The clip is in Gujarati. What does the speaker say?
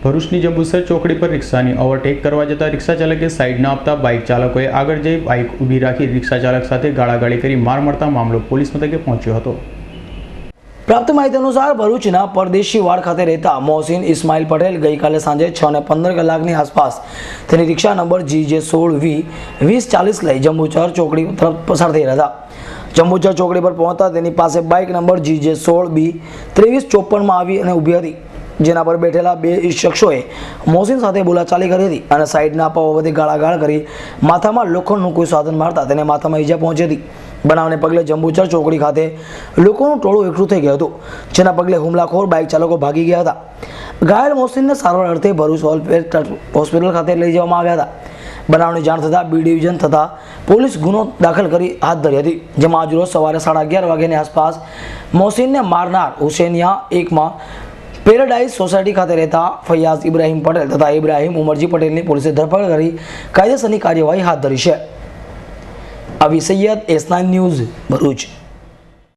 ભરૂચની જંબુસર ચોકડી પર રિક્ષાની ઓવરટેક કરવા જતા રિક્ષા ચાલકે સાઈડ ન આપતા બાઇક ચાલકોએ આગળ જઈ બાઇક ઊભી રાખી રિક્ષા ચાલક સાથે ગાળાગાળી કરી માર મારતા મામલો પોલીસ મથકે પહોંચ્યો હતો। પ્રાપ્ત માહિતી અનુસાર ભરૂચના પરદેશી વાડ ખાતે રહેતા મોહસિન ઇસ્માઇલ પટેલ ગઈકાલે સાંજે 6:15 કલાકની આસપાસ તેની રિક્ષા નંબર GJ16V 2040 લઈ જંબુસર ચોકડી તરફ પસાર થઈ રહ્યા હતા। જંબુસર ચોકડી પર પહોંચતા તેની પાસે બાઇક નંબર GJ16B 2354માં આવી અને ઊભી હતી, જેના પર બેઠેલા બે શખ્સોએ મોહસિન સાથે બોલાચાલી કરી હતી અને સાઈડના આપવા બાબતે ગાળાગાળ કરી માથામાં લોખંડનું કોઈ સાધન મારતા તેને માથામાં ઈજા પહોંચી હતી। બનાવને પગલે જંબુસર ચોકડી ખાતે લોકોનું ટોળું એકઠું થઈ ગયું હતું, જેના પગલે હુમલાખોર બાઇક ચાલકો ભાગી ગયા હતા। ઘાયલ મોહસિનને સારવાર અર્થે ભરૂચ હોસ્પિટલ ખાતે લઈ જવામાં આવ્યા હતા। બનાવની જાણ થતાં B ડિવિઝન તથા પોલીસ ગુનો દાખલ કરી હાથ ધરી હતી, જેમાં આજરોજ સવારે 11:30 વાગ્યાની આસપાસ મોહસિનને મારનાર હુસેનિયા એકમાં પેરાડાઇઝ સોસાયટી ખાતે રહેતા ફૈયાઝ ઇબ્રાહીમ પટેલ તથા ઇબ્રાહીમ ઉમરજી પટેલની પોલીસે ધરપકડ કરી કાયદેસરની કાર્યવાહી હાથ ધરી છે। અવી સૈયદ S9 ન્યૂઝ ભરૂચ।